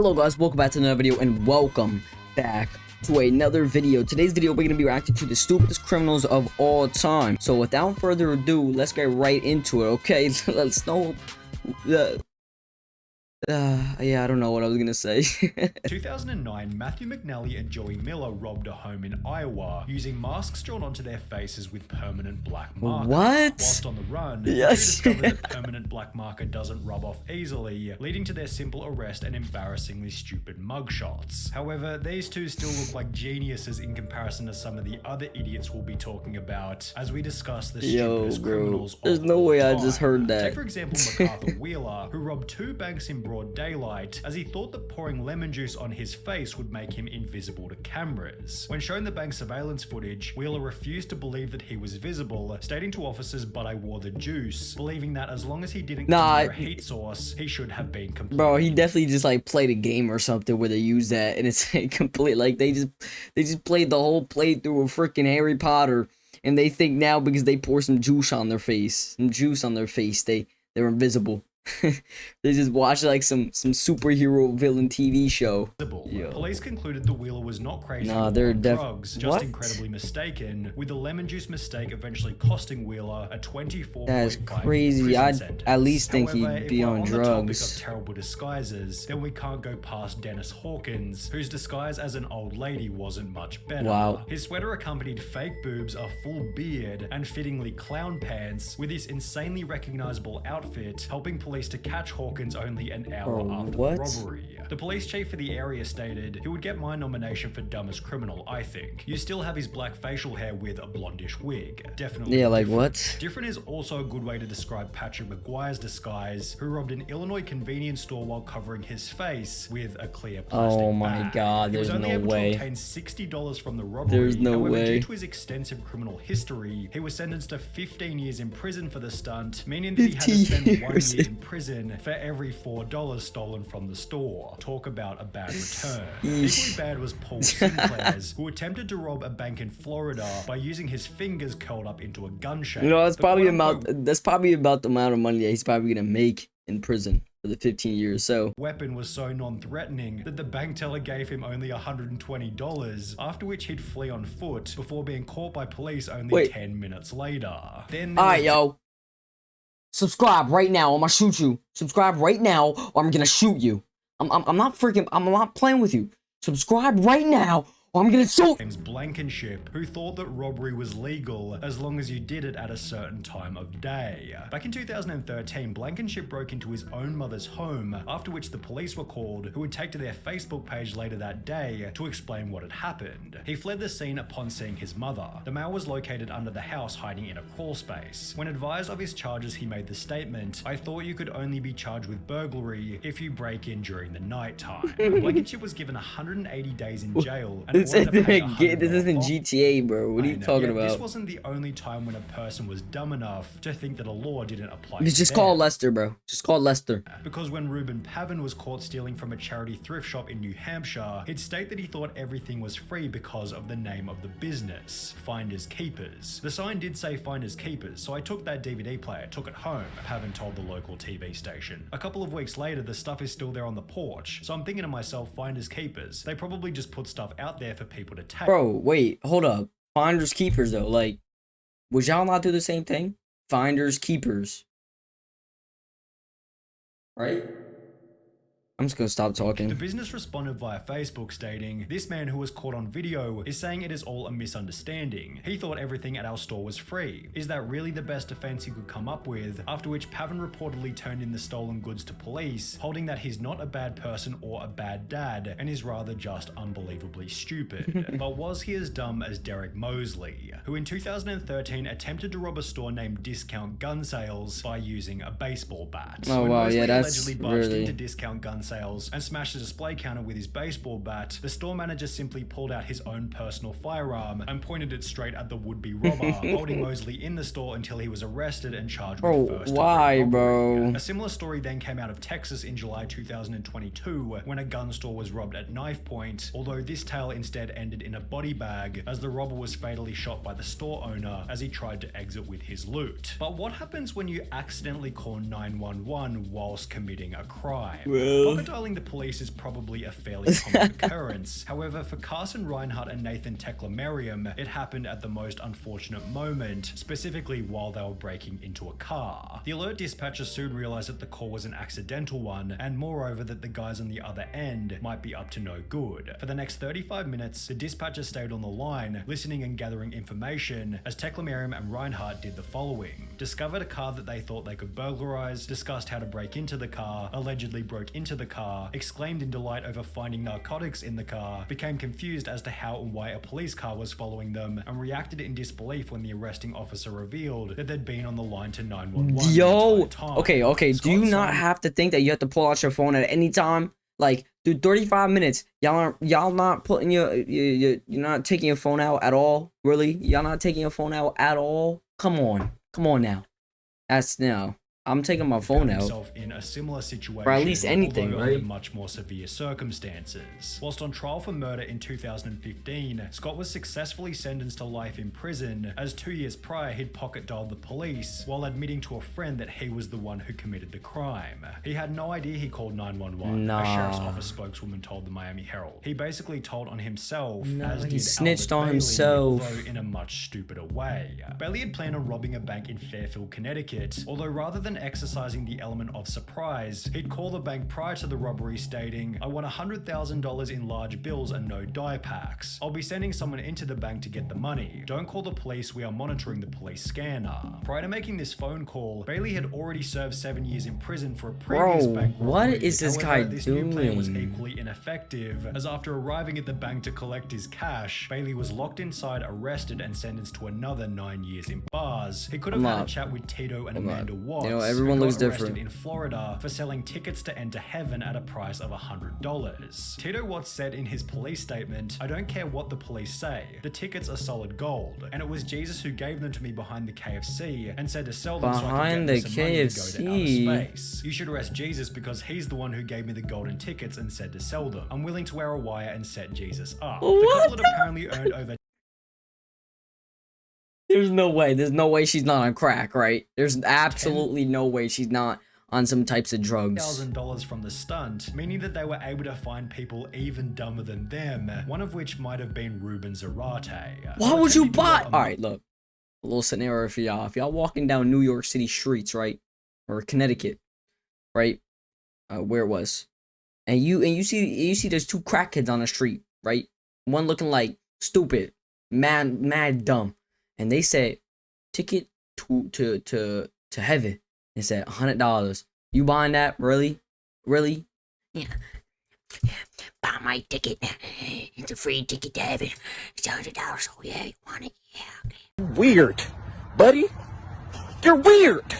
Hello guys, welcome back to another video and welcome back to another video. Today's video we're going to be reacting to the stupidest criminals of all time. So without further ado, let's get right into it, okay? Let's know yeah, I don't know what I was gonna say. 2009, Matthew McNally and Joey Miller robbed a home in Iowa using masks drawn onto their faces with permanent black marker. What? Whilst on the run, Yes. they discovered that permanent black marker doesn't rub off easily, leading to their simple arrest and embarrassingly stupid mugshots. However, these two still look like geniuses in comparison to some of the other idiots we'll be talking about as we discuss the stupidest criminals of There's no all way time. I just heard that. Take for example MacArthur Wheeler, who robbed two banks in broad daylight as he thought that pouring lemon juice on his face would make him invisible to cameras. When shown the bank surveillance footage, Wheeler refused to believe that he was visible, stating to officers, "But I wore the juice," believing that as long as he didn't a heat source, he should have been completely. Bro, he definitely just like played a game or something where they use that and it's like complete, like they just played the whole playthrough of freaking Harry Potter, and they think now because they pour some juice on their face, they're invisible. They just watch like some superhero villain TV show. Police concluded the Wheeler was not crazy they're drugs, just incredibly mistaken, with the lemon juice mistake eventually costing Wheeler a 24.5 That's crazy. I'd sentence. at least think However, he'd be if we're on the drugs. topic of terrible disguises, then we can't go past Dennis Hawkins, whose disguise as an old lady wasn't much better. Wow. His sweater accompanied fake boobs, a full beard, and fittingly clown pants, with his insanely recognizable outfit helping police to catch Hawkins only an hour after the robbery. The police chief for the area stated, "He would get my nomination for dumbest criminal, I think. You still have his black facial hair with a blondish wig. Definitely Yeah, like different." what? Different is also a good way to describe Patrick McGuire's disguise, who robbed an Illinois convenience store while covering his face with a clear plastic Oh my bag. god, there's He was only no able way. to obtain $60 from the robbery. There's no However, way. due to his extensive criminal history, he was sentenced to 15 years in prison for the stunt, meaning that he had to spend 1 year in prison for every $4 stolen from the store. Talk about a bad return. Equally bad was Paul Sinclair's, who attempted to rob a bank in Florida by using his fingers curled up into a gun shape. You know, that's probably about the amount of money that he's probably gonna make in prison for the 15 years. So weapon was so non-threatening that the bank teller gave him only $120, after which he'd flee on foot before being caught by police only 10 minutes later. Then alright, yo. Subscribe right now, I'm gonna shoot you. Subscribe right now, or I'm gonna shoot you. I'm not playing with you. Subscribe right now, or I'm gonna shoot. James Blankenship, who thought that robbery was legal as long as you did it at a certain time of day. Back in 2013, Blankenship broke into his own mother's home, after which the police were called, who would take to their Facebook page later that day to explain what had happened. He fled the scene upon seeing his mother. The male was located under the house hiding in a crawl space. When advised of his charges, he made the statement, "I thought you could only be charged with burglary if you break in during the night time." Blankenship was given 180 days in jail and This isn't GTA, bro. What are you talking about? This wasn't the only time when a person was dumb enough to think that a law didn't apply. It's just called Lester, bro. Just call Lester. Because when Reuben Pavin was caught stealing from a charity thrift shop in New Hampshire, he'd state that he thought everything was free because of the name of the business, Finders Keepers. The sign did say Finders Keepers, so I took that DVD player, took it home, Pavin told the local TV station. A couple of weeks later, the stuff is still there on the porch, so I'm thinking to myself, Finders Keepers. They probably just put stuff out there for people to take. Bro, wait, hold up. Finders Keepers, though. Like, would y'all not do the same thing? Finders Keepers. Right? I'm just gonna stop talking. The business responded via Facebook stating, "This man who was caught on video is saying it is all a misunderstanding. He thought everything at our store was free. Is that really the best defense he could come up with?" After which Pavin reportedly turned in the stolen goods to police, holding that he's not a bad person or a bad dad, and is rather just unbelievably stupid. But was he as dumb as Derek Mosley, who in 2013 attempted to rob a store named Discount Gun Sales by using a baseball bat? Oh when wow, Mosley yeah, that's allegedly barged really... into Discount Gun Sales and smashed the display counter with his baseball bat, the store manager simply pulled out his own personal firearm and pointed it straight at the would-be robber, holding Mosley in the store until he was arrested and charged with first-degree robbery. Bro? A similar story then came out of Texas in July 2022 when a gun store was robbed at knife point, although this tale instead ended in a body bag as the robber was fatally shot by the store owner as he tried to exit with his loot. But what happens when you accidentally call 911 whilst committing a crime? Well, Not dialing the police is probably a fairly common occurrence. However, for Carson Reinhardt and Nathan Teklemariam, it happened at the most unfortunate moment, specifically while they were breaking into a car. The alert dispatcher soon realized that the call was an accidental one, and moreover that the guys on the other end might be up to no good. For the next 35 minutes, the dispatcher stayed on the line, listening and gathering information, as Teklemariam and Reinhardt did the following. Discovered a car that they thought they could burglarize, discussed how to break into the car, allegedly broke into the car, exclaimed in delight over finding narcotics in the car, became confused as to how and why a police car was following them, and reacted in disbelief when the arresting officer revealed that they'd been on the line to 911 Yo, the entire time. okay. Do you Scott not have to think that you have to pull out your phone at any time? Like, dude, 35 minutes. Y'all not putting you're not taking your phone out at all? Really? Y'all not taking your phone out at all? Come on now. That's no. I'm taking my phone out. Himself in a similar situation, or at least anything, although right? under much more severe circumstances. Whilst on trial for murder in 2015, Scott was successfully sentenced to life in prison, as 2 years prior he'd pocket dialed the police while admitting to a friend that he was the one who committed the crime. He had no idea he called 911. Nah. A sheriff's office spokeswoman told the Miami Herald. He basically told on himself, as he did snitched Albert on Bailey, himself. though in a much stupider way. Bailey had planned on robbing a bank in Fairfield, Connecticut, although rather than exercising the element of surprise, he'd call the bank prior to the robbery stating, "I want $100,000 in large bills and no die packs. I'll be sending someone into the bank to get the money. Don't call the police, we are monitoring the police scanner." Prior to making this phone call, Bailey had already served 7 years in prison for a previous bank robbery. What is this However, guy this new plan was doing? equally ineffective, as after arriving at the bank to collect his cash, Bailey was locked inside, arrested, and sentenced to another 9 years in bars. He could have had a chat with Tito and Amanda Watts, You know, everyone who looks got arrested different. in Florida for selling tickets to enter heaven at a price of $100. Tito Watts said in his police statement, "I don't care what the police say. The tickets are solid gold, and it was Jesus who gave them to me behind the KFC and said to sell them so I could Behind get the them some money to go to KFC. outer space. You should arrest Jesus because he's the one who gave me the golden tickets and said to sell them. I'm willing to wear a wire and set Jesus up." The couple had apparently earned over There's no way she's not on crack, right? There's absolutely no way she's not on some types of drugs. $1,000 from the stunt, meaning that they were able to find people even dumber than them, one of which might have been Ruben Zarate. Why would you buy? Alright, look. A little scenario for y'all. If y'all walking down New York City streets, right? Or Connecticut, right? Where it was. And you see there's two crack kids on the street, right? One looking like stupid, mad dumb. And they said, ticket to heaven. They said $100. You buying that? Really? Yeah. Buy my ticket. It's a free ticket to heaven. It's $100. Oh yeah, you want it? Yeah. Okay. Weird, buddy. You're weird.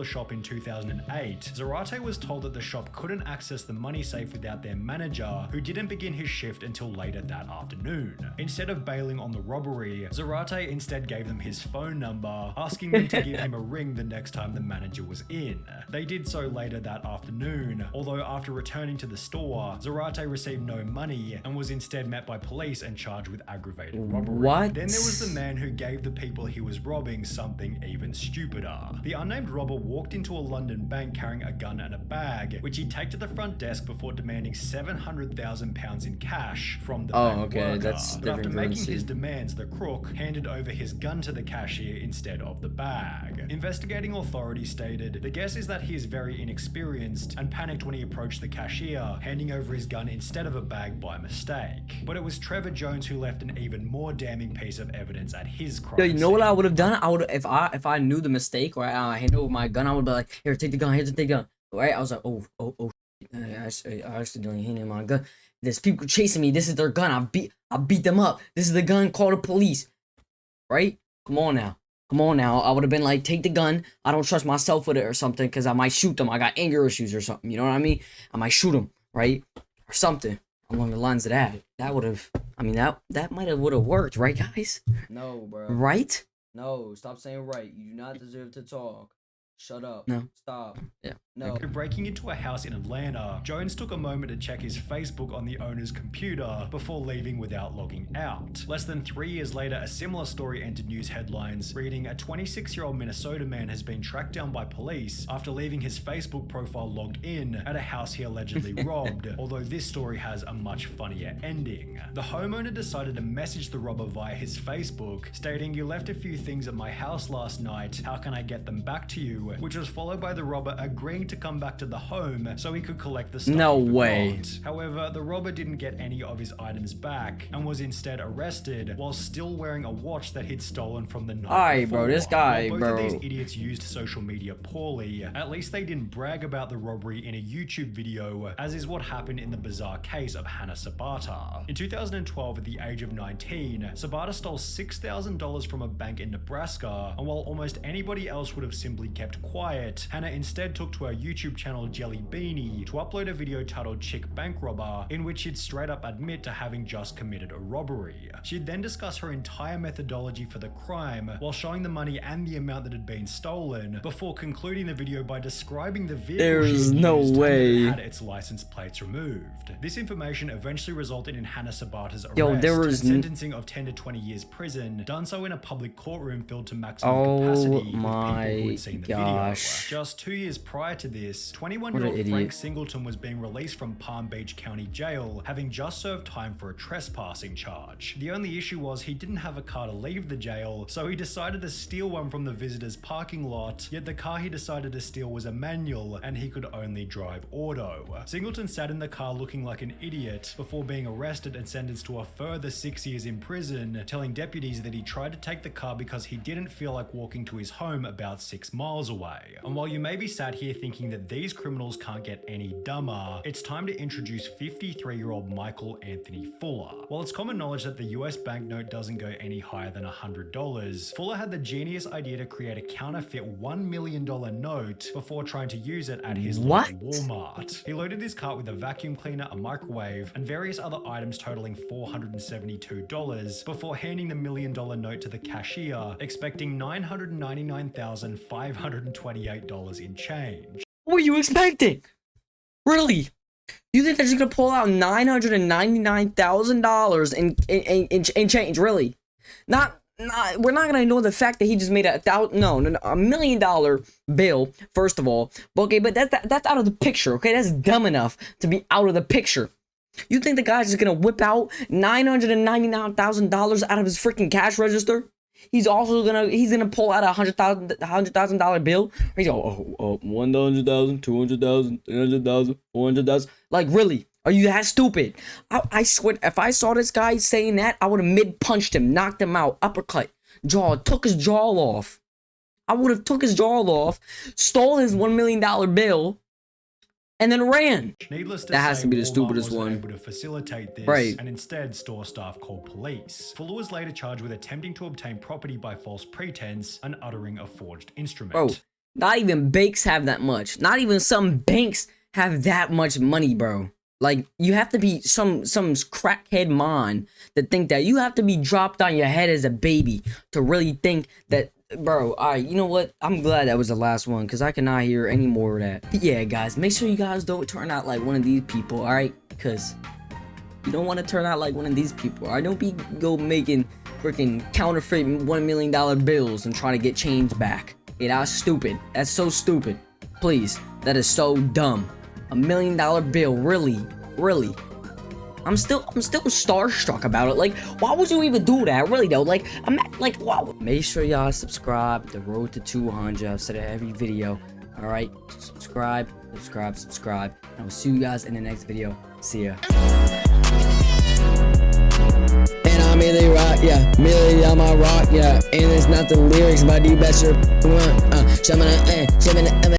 Shop in 2008, Zarate was told that the shop couldn't access the money safe without their manager, who didn't begin his shift until later that afternoon. Instead of bailing on the robbery, Zarate instead gave them his phone number, asking them to give him a ring the next time the manager was in. They did so later that afternoon, although after returning to the store, Zarate received no money and was instead met by police and charged with aggravated robbery. What? Then there was the man who gave the people he was robbing something even stupider. The unnamed robber walked into a London bank carrying a gun and a bag, which he'd take to the front desk before demanding £700,000 in cash from the bank okay, worker. that's But after different making currency. his demands, the crook handed over his gun to the cashier instead of the bag. Investigating authorities stated, the guess is that he is very inexperienced and panicked when he approached the cashier, handing over his gun instead of a bag by mistake. But it was Trevor Jones who left an even more damning piece of evidence at his crime Yo, you know what I scene. would have done? I would if I knew the mistake, right? I handed over my gun. I would be like, here, take the gun. Here's the gun. Right? I was like, oh, I accidentally handed my gun. There's people chasing me. This is their gun. I beat them up. This is the gun. Call the police. Right? Come on now. I would have been like, take the gun. I don't trust myself with it or something because I might shoot them. I got anger issues or something. You know what I mean? I might shoot them, right? Or something along the lines of that. That would have. I mean, that might have would have worked, right, guys? No, bro. Right? No, stop saying right. You do not deserve to talk. Shut up. No. Stop. Yeah. No. Breaking into a house in Atlanta, Jones took a moment to check his Facebook on the owner's computer before leaving without logging out. Less than 3 years later, a similar story entered news headlines, reading a 26-year-old Minnesota man has been tracked down by police after leaving his Facebook profile logged in at a house he allegedly robbed, although this story has a much funnier ending. The homeowner decided to message the robber via his Facebook, stating, "You left a few things at my house last night, how can I get them back to you?" which was followed by the robber agreeing to come back to the home so he could collect the stuff. No he forgot. way. However, the robber didn't get any of his items back and was instead arrested while still wearing a watch that he'd stolen from the night Alright, before. bro, this guy, While both bro. of these idiots used social media poorly, at least they didn't brag about the robbery in a YouTube video, as is what happened in the bizarre case of Hannah Sabata. In 2012, at the age of 19, Sabata stole $6,000 from a bank in Nebraska, and while almost anybody else would have simply kept quiet, Hannah instead took to her YouTube channel Jelly Beanie to upload a video titled Chick Bank Robber, in which she'd straight up admit to having just committed a robbery. She'd then discuss her entire methodology for the crime while showing the money and the amount that had been stolen, before concluding the video by describing the vehicle There's she'd no used and that way. it had its license plates removed. This information eventually resulted in Hannah Sabata's arrest Yo, there was and sentencing of 10 to 20 years prison, done so in a public courtroom filled to maximum capacity with people who had seen the gosh. video. Just 2 years prior to this, What an 21-year-old idiot. Frank Singleton was being released from Palm Beach County Jail, having just served time for a trespassing charge. The only issue was he didn't have a car to leave the jail, so he decided to steal one from the visitor's parking lot, yet the car he decided to steal was a manual, and he could only drive auto. Singleton sat in the car looking like an idiot before being arrested and sentenced to a further 6 years in prison, telling deputies that he tried to take the car because he didn't feel like walking to his home about 6 miles away. And while you may be sat here thinking that these criminals can't get any dumber, it's time to introduce 53-year-old Michael Anthony Fuller. While it's common knowledge that the US banknote doesn't go any higher than $100, Fuller had the genius idea to create a counterfeit $1 million note before trying to use it at his local Walmart. He loaded his cart with a vacuum cleaner, a microwave, and various other items totaling $472 before handing the $1 million note to the cashier, expecting $999,528 in change. What were you expecting? Really? You think they're just gonna pull out $999,000 in change? Really? Not. We're not gonna ignore the fact that he just made $1 million bill. First of all, okay, but that's out of the picture. Okay, that's dumb enough to be out of the picture. You think the guy's just gonna whip out $999,000 out of his freaking cash register? He's also gonna pull out $100,000 bill. He's going, 100,000, 200,000, 300,000, 400,000. Like, really? Are you that stupid? I swear, if I saw this guy saying that, I would have mid-punched him, knocked him out, uppercut, jaw, took his jaw off. I would have took his jaw off, stole his $1 million bill, and then ran. Needless to That has say, to be the Walmart stupidest wasn't one. able to facilitate this, Right. and instead store staff called police. Fuller was later charged with attempting to obtain property by false pretense and uttering a forged instrument. Bro, not even banks have that much. Not even some banks have that much money, bro. Like, you have to be some crackhead mind to think that you have to be dropped on your head as a baby to really think that, bro. Alright, you know what? I'm glad that was the last one because I cannot hear any more of that. But yeah, guys, make sure you guys don't turn out like one of these people, alright? Because you don't want to turn out like one of these people. Alright, don't be making freaking counterfeit $1 million bills and trying to get change back. Yeah, that's stupid. That's so stupid. Please, that is so dumb. $1 million bill, really? I'm still starstruck about it. Like, why would you even do that? Really though, like, wow. Make sure y'all subscribe. The road to 200. I've said it every video. All right, subscribe. And I will see you guys in the next video. See ya. And I'm Millie Rock, yeah. Millie on my rock, yeah. And it's not the lyrics, but you bet your